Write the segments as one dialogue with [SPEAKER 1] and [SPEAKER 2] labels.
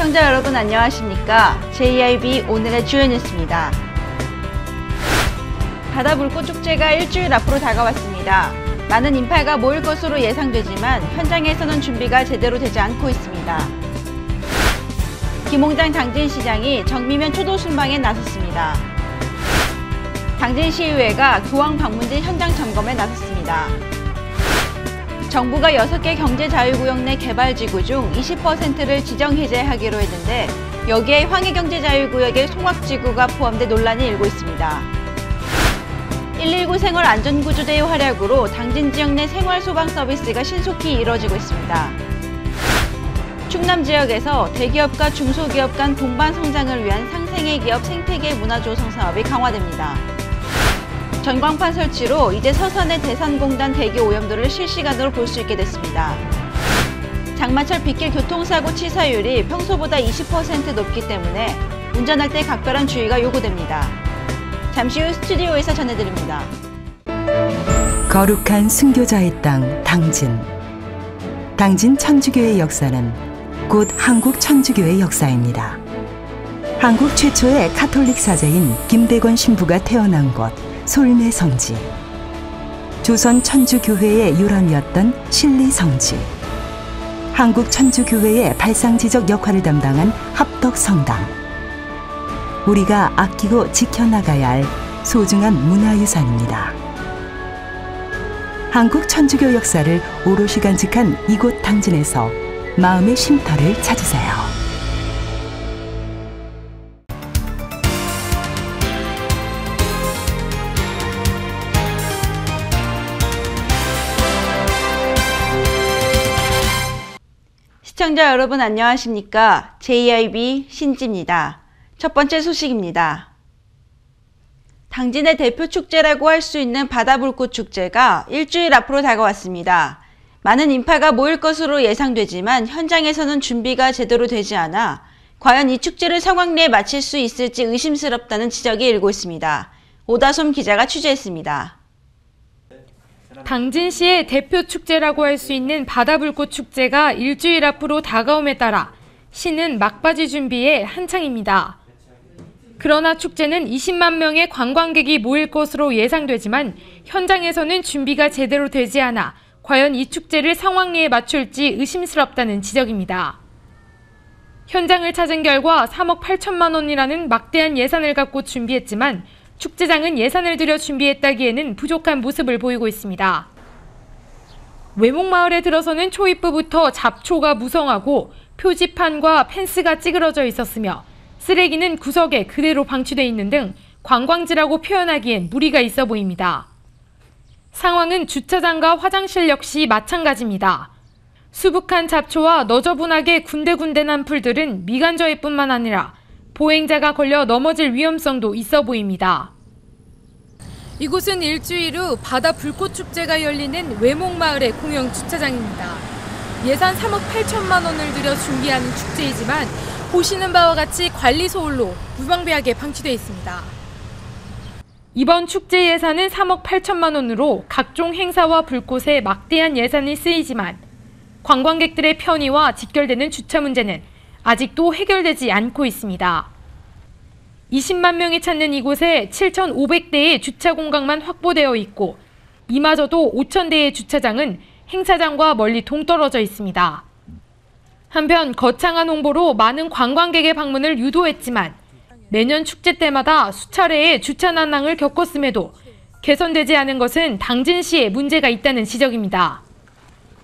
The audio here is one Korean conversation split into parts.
[SPEAKER 1] 시청자 여러분 안녕하십니까? JIB 오늘의 주요 뉴스입니다. 바다불꽃축제가 일주일 앞으로 다가왔습니다. 많은 인파가 모일 것으로 예상되지만 현장에서는 준비가 제대로 되지 않고 있습니다. 김홍장 당진시장이 정미면 초도순방에 나섰습니다. 당진시의회가 교황 방문지 현장 점검에 나섰습니다. 정부가 6개 경제자유구역 내 개발지구 중 20%를 지정 해제하기로 했는데 여기에 황해경제자유구역의 송악지구가 포함돼 논란이 일고 있습니다. 119 생활안전구조대의 활약으로 당진 지역 내 생활소방 서비스가 신속히 이뤄지고 있습니다. 충남 지역에서 대기업과 중소기업 간 동반 성장을 위한 상생의 기업 생태계 문화조성 사업이 강화됩니다. 전광판 설치로 이제 서산의 대산공단 대기 오염도를 실시간으로 볼 수 있게 됐습니다. 장마철 빗길 교통사고 치사율이 평소보다 20% 높기 때문에 운전할 때 각별한 주의가 요구됩니다. 잠시 후 스튜디오에서 전해드립니다.
[SPEAKER 2] 거룩한 순교자의 땅 당진. 당진 천주교의 역사는 곧 한국 천주교의 역사입니다. 한국 최초의 카톨릭 사제인 김대권 신부가 태어난 곳 솔매 성지. 조선 천주교회의 유람이었던 신리 성지. 한국 천주교회의 발상지적 역할을 담당한 합덕 성당. 우리가 아끼고 지켜나가야 할 소중한 문화유산입니다. 한국 천주교 역사를 오롯이 간직한 이곳 당진에서 마음의 쉼터를 찾으세요.
[SPEAKER 1] 시청자 여러분 안녕하십니까? JIB 신지입니다. 첫 번째 소식입니다. 당진의 대표 축제라고 할 수 있는 바다불꽃축제가 일주일 앞으로 다가왔습니다. 많은 인파가 모일 것으로 예상되지만 현장에서는 준비가 제대로 되지 않아 과연 이 축제를 성황리에 마칠 수 있을지 의심스럽다는 지적이 일고 있습니다. 오다솜 기자가 취재했습니다.
[SPEAKER 3] 당진시의 대표 축제라고 할 수 있는 바다불꽃 축제가 일주일 앞으로 다가옴에 따라 시는 막바지 준비에 한창입니다. 그러나 축제는 20만 명의 관광객이 모일 것으로 예상되지만 현장에서는 준비가 제대로 되지 않아 과연 이 축제를 성황리에 맞출지 의심스럽다는 지적입니다. 현장을 찾은 결과 3억 8천만 원이라는 막대한 예산을 갖고 준비했지만 축제장은 예산을 들여 준비했다기에는 부족한 모습을 보이고 있습니다. 외목마을에 들어서는 초입부부터 잡초가 무성하고 표지판과 펜스가 찌그러져 있었으며 쓰레기는 구석에 그대로 방치돼 있는 등 관광지라고 표현하기엔 무리가 있어 보입니다. 상황은 주차장과 화장실 역시 마찬가지입니다. 수북한 잡초와 너저분하게 군데군데 난 풀들은 미간저일 뿐만 아니라 보행자가 걸려 넘어질 위험성도 있어 보입니다. 이곳은 일주일 후 바다 불꽃축제가 열리는 외목마을의 공영 주차장입니다. 예산 3억 8천만 원을 들여 준비하는 축제이지만 보시는 바와 같이 관리 소홀로 무방비하게 방치되어 있습니다. 이번 축제 예산은 3억 8천만 원으로 각종 행사와 불꽃에 막대한 예산이 쓰이지만 관광객들의 편의와 직결되는 주차 문제는 아직도 해결되지 않고 있습니다. 20만 명이 찾는 이곳에 7,500대의 주차 공간만 확보되어 있고 이마저도 5,000대의 주차장은 행사장과 멀리 동떨어져 있습니다. 한편 거창한 홍보로 많은 관광객의 방문을 유도했지만 매년 축제 때마다 수차례의 주차 난항을 겪었음에도 개선되지 않은 것은 당진시에 문제가 있다는 지적입니다.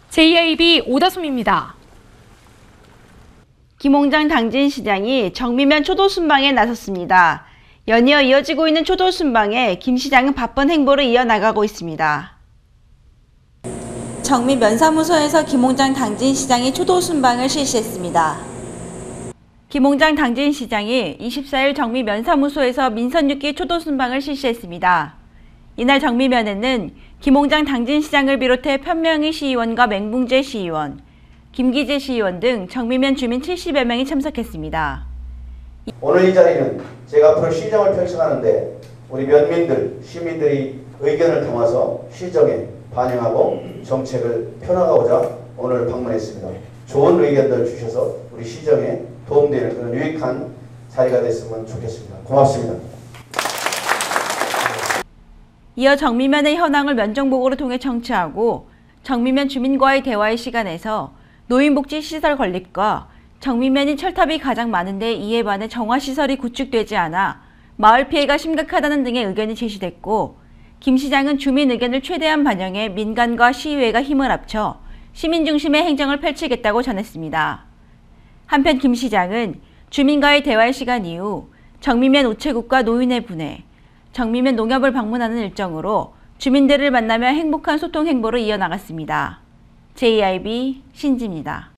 [SPEAKER 3] JIB 오다솜입니다.
[SPEAKER 1] 김홍장 당진시장이 정미면 초도순방에 나섰습니다. 연이어 이어지고 있는 초도순방에 김 시장은 바쁜 행보를 이어나가고 있습니다. 정미면사무소에서 김홍장 당진시장이 초도순방을 실시했습니다. 김홍장 당진시장이 24일 정미면사무소에서 민선 6기 초도순방을 실시했습니다. 이날 정미면에는 김홍장 당진시장을 비롯해 편명희 시의원과 맹붕재 시의원, 김기재 시의원 등 정미면 주민 70여 명이 참석했습니다.
[SPEAKER 4] 오늘 이 자리는 제가 앞으로 시정을 펼쳐가는데 우리 면민들, 시민들의 의견을 담아서 시정에 반영하고 정책을 펴나가고자 오늘 방문했습니다. 좋은 의견들 주셔서 우리 시정에 도움되는 그런 유익한 자리가 됐으면 좋겠습니다. 고맙습니다.
[SPEAKER 1] 이어 정미면의 현황을 면정보고를 통해 청취하고 정미면 주민과의 대화의 시간에서 노인복지시설 건립과 정미면이 철탑이 가장 많은데 이에 반해 정화시설이 구축되지 않아 마을 피해가 심각하다는 등의 의견이 제시됐고, 김 시장은 주민 의견을 최대한 반영해 민간과 시의회가 힘을 합쳐 시민 중심의 행정을 펼치겠다고 전했습니다. 한편 김 시장은 주민과의 대화의 시간 이후 정미면 우체국과 노인회 분회, 정미면 농협을 방문하는 일정으로 주민들을 만나며 행복한 소통 행보를 이어나갔습니다. JIB 신지입니다.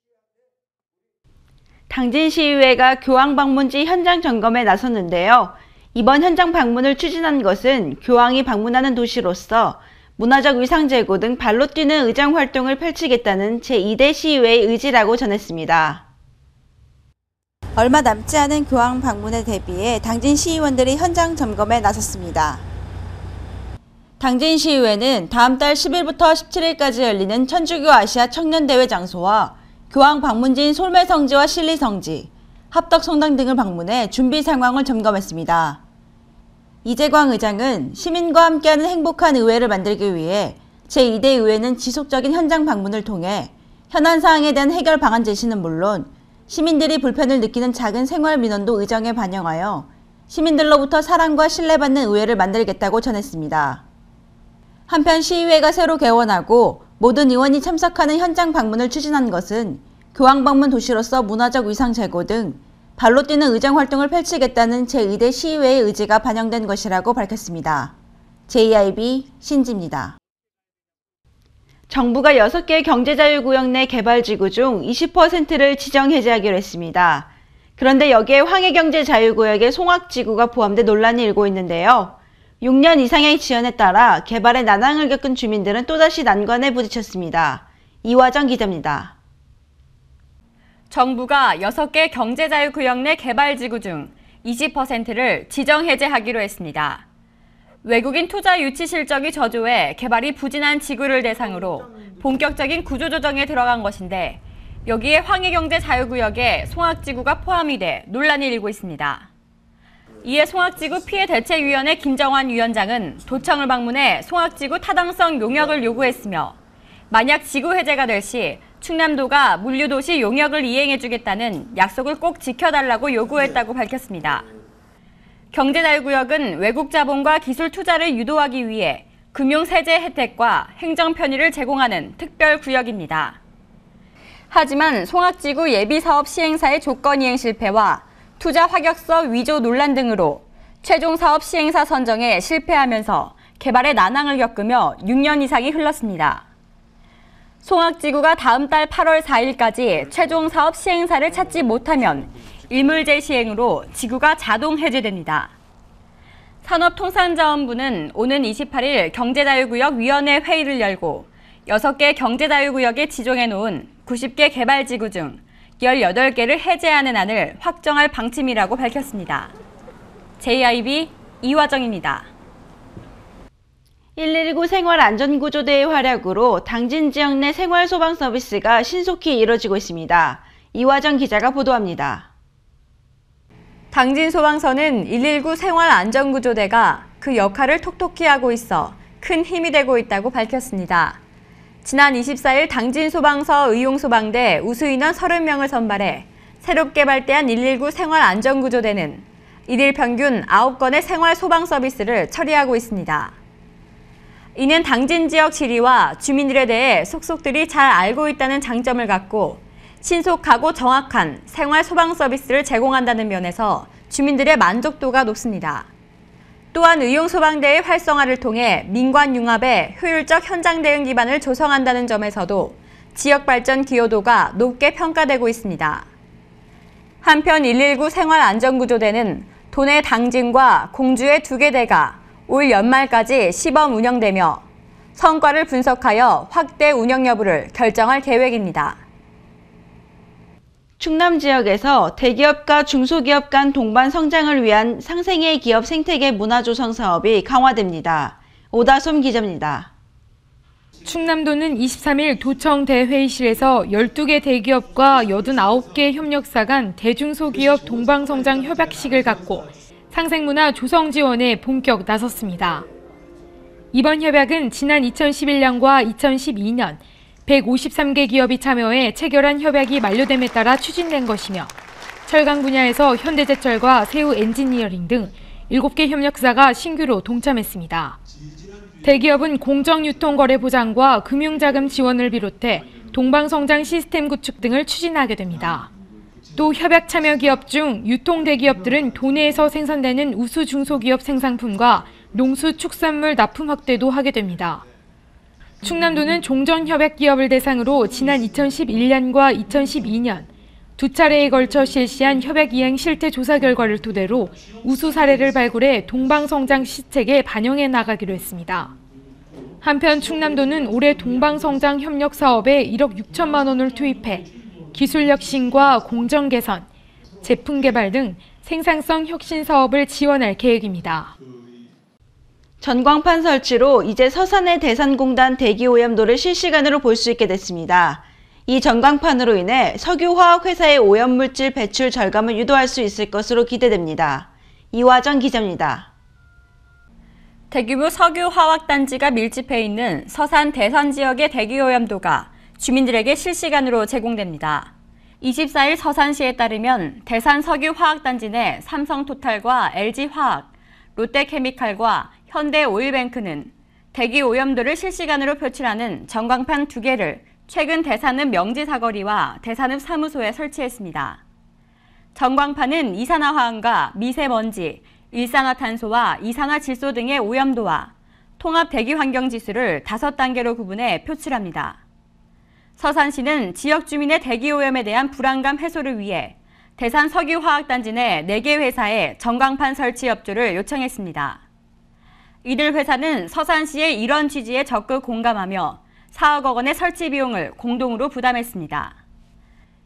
[SPEAKER 1] 당진시의회가 교황 방문지 현장 점검에 나섰는데요. 이번 현장 방문을 추진한 것은 교황이 방문하는 도시로서 문화적 위상 제고 등 발로 뛰는 의정 활동을 펼치겠다는 제2대 시의회의 의지라고 전했습니다. 얼마 남지 않은 교황 방문에 대비해 당진 시의원들이 현장 점검에 나섰습니다. 당진 시의회는 다음 달 10일부터 17일까지 열리는 천주교 아시아 청년대회 장소와 교황 방문지인 솔매성지와 신리성지, 합덕성당 등을 방문해 준비 상황을 점검했습니다. 이재광 의장은 시민과 함께하는 행복한 의회를 만들기 위해 제2대 의회는 지속적인 현장 방문을 통해 현안 사항에 대한 해결 방안 제시는 물론 시민들이 불편을 느끼는 작은 생활 민원도 의정에 반영하여 시민들로부터 사랑과 신뢰받는 의회를 만들겠다고 전했습니다. 한편 시의회가 새로 개원하고 모든 의원이 참석하는 현장 방문을 추진한 것은 교황 방문 도시로서 문화적 위상 제고 등 발로 뛰는 의정 활동을 펼치겠다는 제2대 시의회의 의지가 반영된 것이라고 밝혔습니다. JIB 신지입니다. 정부가 6개 경제자유구역 내 개발지구 중 20%를 지정 해제하기로 했습니다. 그런데 여기에 황해경제자유구역의 송악지구가 포함돼 논란이 일고 있는데요. 6년 이상의 지연에 따라 개발에 난항을 겪은 주민들은 또다시 난관에 부딪혔습니다. 이화정 기자입니다.
[SPEAKER 5] 정부가 6개 경제자유구역 내 개발지구 중 20%를 지정 해제하기로 했습니다. 외국인 투자 유치 실적이 저조해 개발이 부진한 지구를 대상으로 본격적인 구조조정에 들어간 것인데, 여기에 황해경제자유구역에 송악지구가 포함이 돼 논란이 일고 있습니다. 이에 송악지구 피해대책위원회 김정환 위원장은 도청을 방문해 송악지구 타당성 용역을 요구했으며, 만약 지구 해제가 될 시 충남도가 물류도시 용역을 이행해주겠다는 약속을 꼭 지켜달라고 요구했다고 밝혔습니다. 경제자유구역은 외국 자본과 기술 투자를 유도하기 위해 금융세제 혜택과 행정 편의를 제공하는 특별구역입니다. 하지만 송악지구 예비사업 시행사의 조건 이행 실패와 투자 확약서 위조 논란 등으로 최종 사업 시행사 선정에 실패하면서 개발에 난항을 겪으며 6년 이상이 흘렀습니다. 송악지구가 다음 달 8월 4일까지 최종 사업 시행사를 찾지 못하면 일물제 시행으로 지구가 자동 해제됩니다. 산업통상자원부는 오는 28일 경제자유구역위원회 회의를 열고 6개 경제자유구역에 지정해놓은 90개 개발지구 중 18개를 해제하는 안을 확정할 방침이라고 밝혔습니다. JIB 이화정입니다.
[SPEAKER 1] 119 생활안전구조대의 활약으로 당진 지역 내 생활소방 서비스가 신속히 이뤄지고 있습니다. 이화정 기자가 보도합니다.
[SPEAKER 5] 당진 소방서는 119 생활안전구조대가 그 역할을 톡톡히 하고 있어 큰 힘이 되고 있다고 밝혔습니다. 지난 24일 당진 소방서 의용소방대 우수인원 30명을 선발해 새롭게 발대한 119 생활안전구조대는 일일 평균 9건의 생활소방 서비스를 처리하고 있습니다. 이는 당진 지역 지리와 주민들에 대해 속속들이 잘 알고 있다는 장점을 갖고 신속하고 정확한 생활 소방 서비스를 제공한다는 면에서 주민들의 만족도가 높습니다. 또한 의용소방대의 활성화를 통해 민관 융합에 효율적 현장 대응 기반을 조성한다는 점에서도 지역 발전 기여도가 높게 평가되고 있습니다. 한편 119 생활안전구조대는 도내 당진과 공주의 2개 대가 올 연말까지 시범 운영되며 성과를 분석하여 확대 운영 여부를 결정할 계획입니다.
[SPEAKER 1] 충남 지역에서 대기업과 중소기업 간 동반 성장을 위한 상생의 기업 생태계 문화조성 사업이 강화됩니다. 오다솜 기자입니다.
[SPEAKER 3] 충남도는 23일 도청 대회의실에서 12개 대기업과 89개 협력사 간 대중소기업 동방성장 협약식을 갖고 상생문화 조성 지원에 본격 나섰습니다. 이번 협약은 지난 2011년과 2012년 153개 기업이 참여해 체결한 협약이 만료됨에 따라 추진된 것이며 철강 분야에서 현대제철과 세우 엔지니어링 등 7개 협력사가 신규로 동참했습니다. 대기업은 공정유통거래 보장과 금융자금 지원을 비롯해 동방성장 시스템 구축 등을 추진하게 됩니다. 또 협약 참여 기업 중 유통대기업들은 도내에서 생산되는 우수 중소기업 생산품과 농수축산물 납품 확대도 하게 됩니다. 충남도는 종전협약 기업을 대상으로 지난 2011년과 2012년 두 차례에 걸쳐 실시한 협약 이행 실태 조사 결과를 토대로 우수 사례를 발굴해 동방성장 시책에 반영해 나가기로 했습니다. 한편 충남도는 올해 동방성장 협력 사업에 1억 6천만 원을 투입해 기술 혁신과 공정 개선, 제품 개발 등 생산성 혁신 사업을 지원할 계획입니다.
[SPEAKER 1] 전광판 설치로 이제 서산의 대산공단 대기오염도를 실시간으로 볼 수 있게 됐습니다. 이 전광판으로 인해 석유화학 회사의 오염물질 배출 절감을 유도할 수 있을 것으로 기대됩니다. 이화정 기자입니다.
[SPEAKER 5] 대규모 석유화학단지가 밀집해 있는 서산 대산 지역의 대기오염도가 주민들에게 실시간으로 제공됩니다. 24일 서산시에 따르면 대산 석유화학단지 내 삼성토탈과 LG화학, 롯데케미칼과 현대오일뱅크는 대기오염도를 실시간으로 표출하는 전광판 2개를 최근 대산읍 명지사거리와 대산읍 사무소에 설치했습니다. 전광판은 이산화황과 미세먼지, 일산화탄소와 이산화질소 등의 오염도와 통합 대기환경지수를 5단계로 구분해 표출합니다. 서산시는 지역 주민의 대기오염에 대한 불안감 해소를 위해 대산 석유화학단지 내 4개 회사에 전광판 설치 협조를 요청했습니다. 이들 회사는 서산시의 이런 취지에 적극 공감하며 4억 원의 설치 비용을 공동으로 부담했습니다.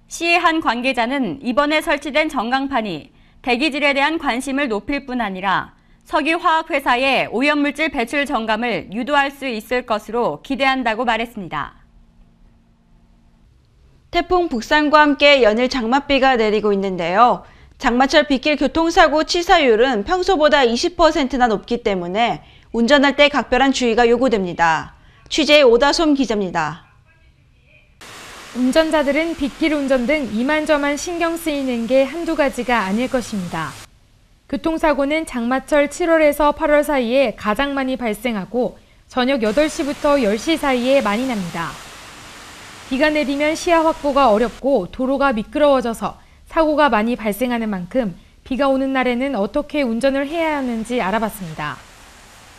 [SPEAKER 5] 시의 한 관계자는 이번에 설치된 전광판이 대기질에 대한 관심을 높일 뿐 아니라 석유화학회사의 오염물질 배출 정감을 유도할 수 있을 것으로 기대한다고 말했습니다.
[SPEAKER 1] 태풍 북산과 함께 연일 장맛비가 내리고 있는데요. 장마철 빗길 교통사고 치사율은 평소보다 20%나 높기 때문에 운전할 때 각별한 주의가 요구됩니다. 취재의 오다솜 기자입니다.
[SPEAKER 3] 운전자들은 빗길 운전 등 이만저만 신경 쓰이는 게 한두 가지가 아닐 것입니다. 교통사고는 장마철 7월에서 8월 사이에 가장 많이 발생하고 저녁 8시부터 10시 사이에 많이 납니다. 비가 내리면 시야 확보가 어렵고 도로가 미끄러워져서 사고가 많이 발생하는 만큼 비가 오는 날에는 어떻게 운전을 해야 하는지 알아봤습니다.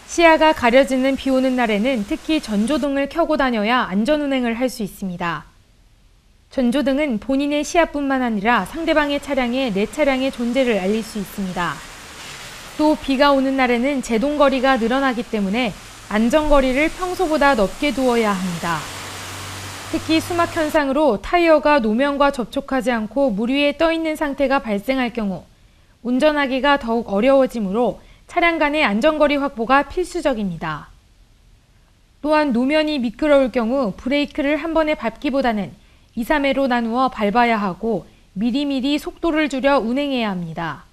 [SPEAKER 3] 시야가 가려지는 비 오는 날에는 특히 전조등을 켜고 다녀야 안전운행을 할 수 있습니다. 전조등은 본인의 시야뿐만 아니라 상대방의 차량에 내 차량의 존재를 알릴 수 있습니다. 또 비가 오는 날에는 제동거리가 늘어나기 때문에 안전거리를 평소보다 넓게 두어야 합니다. 특히 수막 현상으로 타이어가 노면과 접촉하지 않고 물 위에 떠 있는 상태가 발생할 경우 운전하기가 더욱 어려워지므로 차량 간의 안전거리 확보가 필수적입니다. 또한 노면이 미끄러울 경우 브레이크를 한 번에 밟기보다는 2, 3회로 나누어 밟아야 하고 미리미리 속도를 줄여 운행해야 합니다.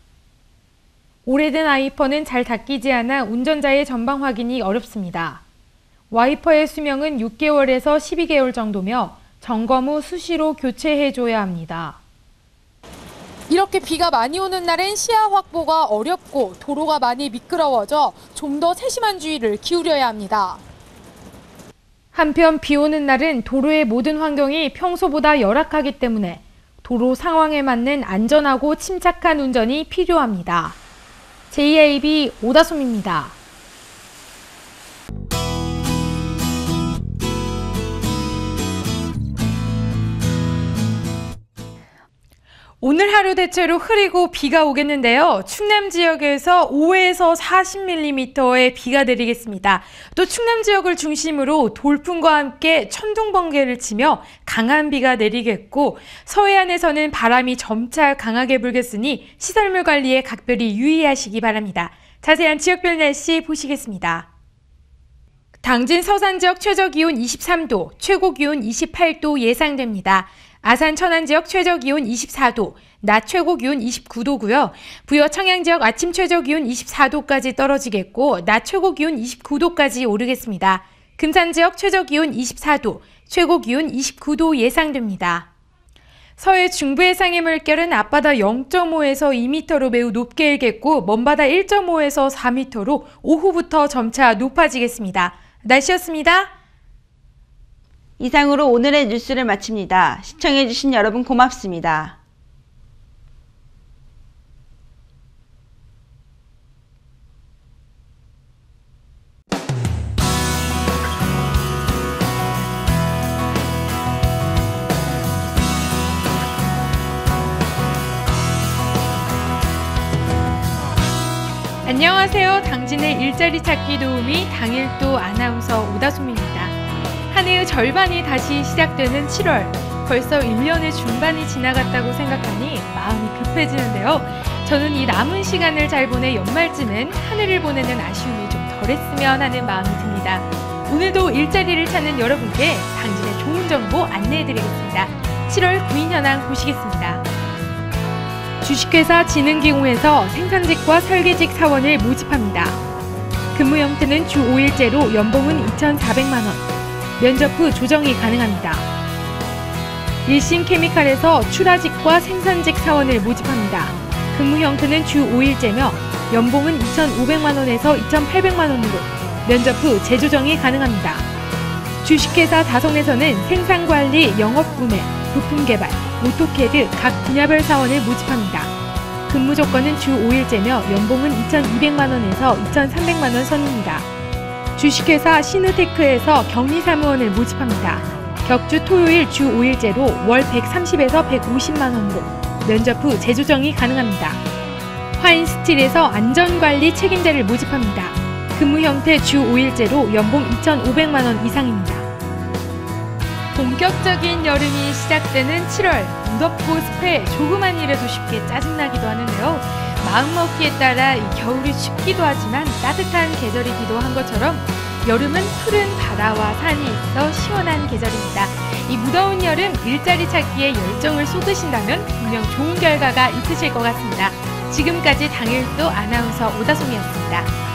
[SPEAKER 3] 오래된 와이퍼는 잘 닦이지 않아 운전자의 전방 확인이 어렵습니다. 와이퍼의 수명은 6개월에서 12개월 정도며 점검 후 수시로 교체해줘야 합니다.
[SPEAKER 6] 이렇게 비가 많이 오는 날엔 시야 확보가 어렵고 도로가 많이 미끄러워져 좀 더 세심한 주의를 기울여야 합니다.
[SPEAKER 3] 한편 비 오는 날은 도로의 모든 환경이 평소보다 열악하기 때문에 도로 상황에 맞는 안전하고 침착한 운전이 필요합니다. JIB 오다솜입니다. 오늘 하루 대체로 흐리고 비가 오겠는데요. 충남 지역에서 5에서 40mm의 비가 내리겠습니다. 또 충남 지역을 중심으로 돌풍과 함께 천둥 번개를 치며 강한 비가 내리겠고 서해안에서는 바람이 점차 강하게 불겠으니 시설물 관리에 각별히 유의하시기 바랍니다. 자세한 지역별 날씨 보시겠습니다. 당진 서산 지역 최저기온 23도, 최고기온 28도 예상됩니다. 아산 천안 지역 최저기온 24도, 낮 최고기온 29도고요. 부여 청양 지역 아침 최저기온 24도까지 떨어지겠고 낮 최고기온 29도까지 오르겠습니다. 금산 지역 최저기온 24도, 최고기온 29도 예상됩니다. 서해 중부 해상의 물결은 앞바다 0.5에서 2m로 매우 높게 일겠고 먼바다 1.5에서 4m로 오후부터 점차 높아지겠습니다. 날씨였습니다.
[SPEAKER 1] 이상으로 오늘의 뉴스를 마칩니다. 시청해주신 여러분 고맙습니다.
[SPEAKER 3] 안녕하세요. 당진의 일자리 찾기 도우미 당일도 아나운서 오다솜입니다. 한 해의 절반이 다시 시작되는 7월. 벌써 1년의 중반이 지나갔다고 생각하니 마음이 급해지는데요. 저는 이 남은 시간을 잘 보내 연말쯤엔 한 해를 보내는 아쉬움이 좀 덜했으면 하는 마음이 듭니다. 오늘도 일자리를 찾는 여러분께 당진의 좋은 정보 안내해드리겠습니다. 7월 구인 현황 보시겠습니다. 주식회사 진흥기공에서 생산직과 설계직 사원을 모집합니다. 근무 형태는 주 5일제로 연봉은 2,400만 원. 면접 후 조정이 가능합니다. 일신케미칼에서 출하직과 생산직 사원을 모집합니다. 근무 형태는 주 5일제며 연봉은 2,500만 원에서 2,800만 원으로 면접 후 재조정이 가능합니다. 주식회사 다성에서는 생산관리, 영업구매, 부품개발, 오토캐드 각 분야별 사원을 모집합니다. 근무 조건은 주 5일제며 연봉은 2,200만 원에서 2,300만 원 선입니다. 주식회사 시누테크에서 격리사무원을 모집합니다. 격주 토요일 주 5일제로 월 130에서 150만 원으로 면접 후 재조정이 가능합니다. 화인스틸에서 안전관리 책임자를 모집합니다. 근무 형태 주 5일제로 연봉 2,500만 원 이상입니다. 본격적인 여름이 시작되는 7월, 무덥고 습해 조그만 일에도 쉽게 짜증나기도 하는데요. 마음먹기에 따라 이 겨울이 춥기도 하지만 따뜻한 계절이기도 한 것처럼 여름은 푸른 바다와 산이 있어 시원한 계절입니다. 이 무더운 여름 일자리 찾기에 열정을 쏟으신다면 분명 좋은 결과가 있으실 것 같습니다. 지금까지 당일도 아나운서 오다솜이었습니다.